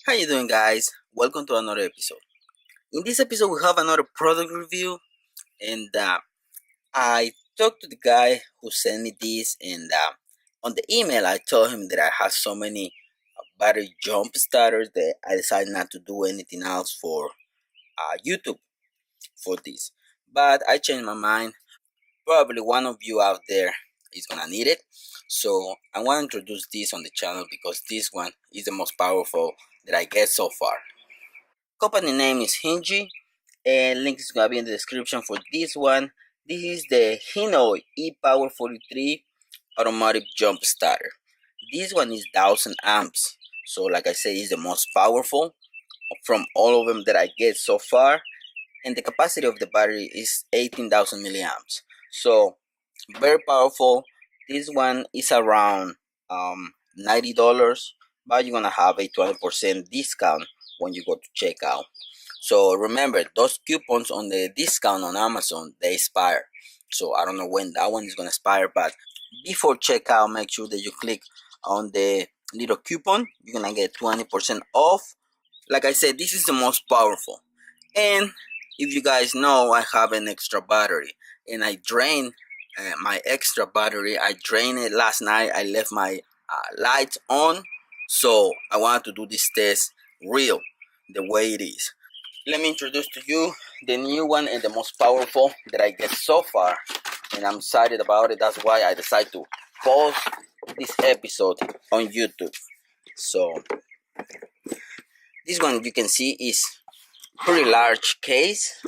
How you doing, guys? Welcome to another episode. In this episode, we have another product review, and I talked to the guy who sent me this, and on the email, I told him that I have so many battery jump starters that I decided not to do anything else for YouTube for this. But I changed my mind. Probably one of you out there is gonna need it, so I want to introduce this on the channel because this one is the most powerful that I get so far. Company name is Hingy, and link is gonna be in the description for this one. This is the Hino E-Power 43 automatic jump starter. This one is 1000 amps, so like I said, it's the most powerful from all of them that I get so far, and the capacity of the battery is 18,000 milliamps. So very powerful. This one is around $90, but you're gonna have a 20% discount when you go to checkout. So remember, those coupons on the discount on Amazon, they expire. So I don't know when that one is gonna expire, but before checkout, make sure that you click on the little coupon. You're gonna get 20% off. Like I said, this is the most powerful. And if you guys know, I have an extra battery, and I drained my extra battery. I drained it last night. I left my lights on, so I wanted to do this test real, the way it is. Let me introduce to you the new one and the most powerful that I get so far, and I'm excited about it. That's why I decided to post this episode on YouTube. So this one, you can see, is pretty large case,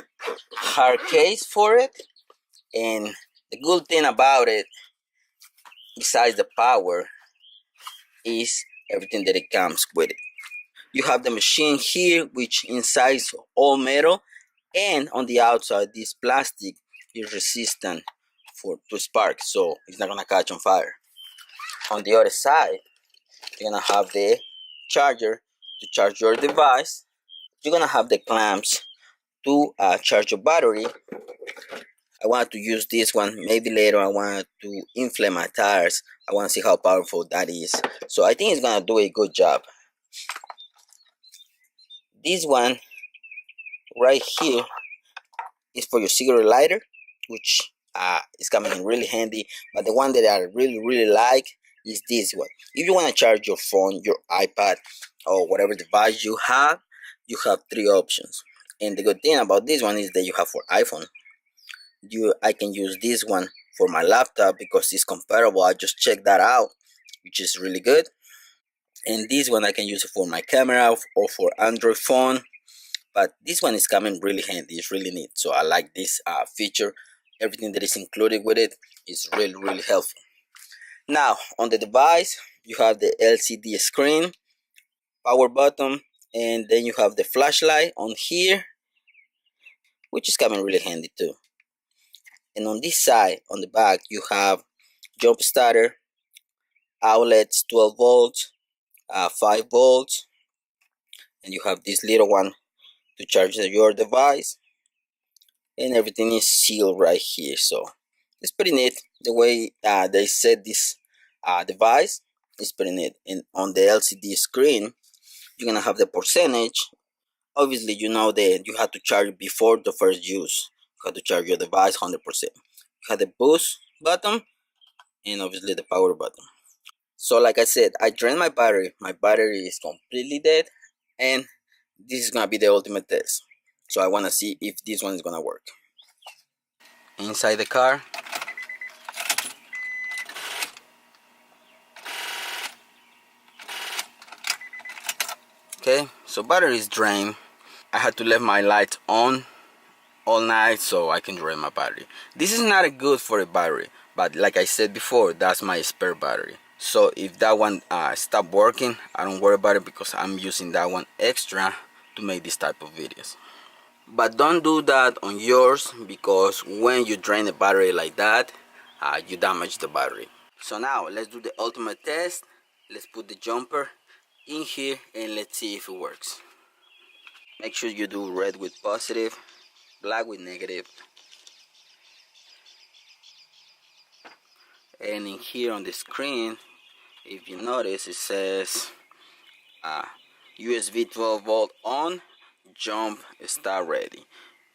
hard case for it, and the good thing about it, besides the power, is everything that it comes with it. You have the machine here, which inside is all metal, and on the outside, this plastic is resistant to spark, so it's not gonna catch on fire. On the other side, you're gonna have the charger to charge your device. You're gonna have the clamps to charge your battery. I want to use this one. Maybe later I want to inflate my tires. I want to see how powerful that is. So I think it's gonna do a good job. This one right here is for your cigarette lighter, which is coming in really handy. But the one that I really like is this one. If you want to charge your phone, your iPad, or whatever device you have three options. And the good thing about this one is that you have for iPhone. I can use this one for my laptop because it's compatible. I just checked that out, which is really good. And this one I can use it for my camera or for Android phone. But this one is coming really handy. It's really neat. So I like this feature. Everything that is included with it is really helpful. Now on the device, you have the LCD screen, power button, and then you have the flashlight on here, which is coming really handy too. And on this side, on the back, you have jump starter, outlets, 12 volts, 5 volts, and you have this little one to charge your device, and everything is sealed right here. So it's pretty neat the way they set this device. It's pretty neat. And on the LCD screen, you're gonna have the percentage. Obviously, you know that you have to charge before the first use. You have to charge your device 100%. You have the boost button and obviously the power button. So like I said, I drained my battery. My battery is completely dead, and this is gonna be the ultimate test. So I wanna see if this one is gonna work. Inside the car, okay, so battery is drained. I had to leave my lights on all night so I can drain my battery. This is not good for a battery, but like I said before, that's my spare battery. So if that one stop working, I don't worry about it because I'm using that one extra to make this type of videos. But don't do that on yours, because when you drain the battery like that, you damage the battery. So now let's do the ultimate test. Let's put the jumper in here and let's see if it works. Make sure you do red with positive, black with negative. And in here on the screen, if you notice, it says USB 12 volt on, jump, start ready.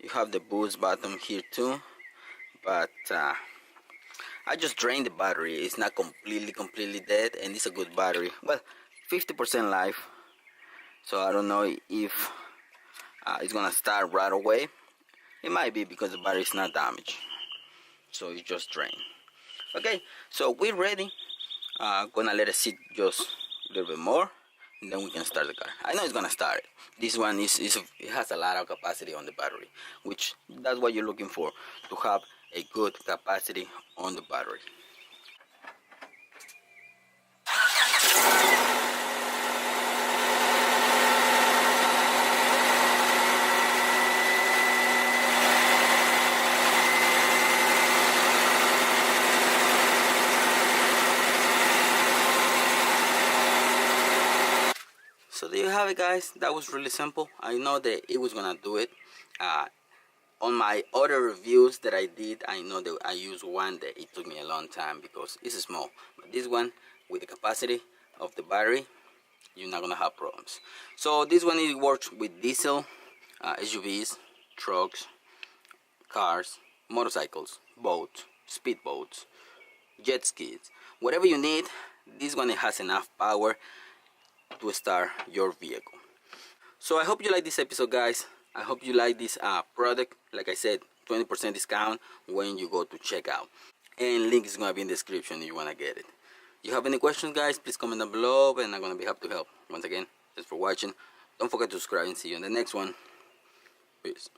You have the boost button here too, but I just drained the battery. It's not completely dead, and it's a good battery. Well, 50% life, so I don't know if it's gonna start right away. It might be because the battery is not damaged, so it's just drained. Okay, so we're ready. Gonna let it sit just a little bit more, and then we can start the car. I know it's gonna start. This one it has a lot of capacity on the battery, which that's what you're looking for, to have a good capacity on the battery. So there you have it, guys. That was really simple. I know that it was gonna do it. On my other reviews that I did, I know that I used one that it took me a long time because it's small. But this one, with the capacity of the battery, you're not gonna have problems. So this one, it works with diesel, SUVs, trucks, cars, motorcycles, boats, speedboats, jet skis, whatever you need. This one, it has enough power to start your vehicle. So I hope you like this episode, guys. I hope you like this product. Like I said, 20% discount when you go to checkout, and link is gonna be in the description if you wanna get it. If you have any questions, guys, please comment down below, and I'm gonna be happy to help. Once again, thanks for watching. Don't forget to subscribe, and see you in the next one. Peace.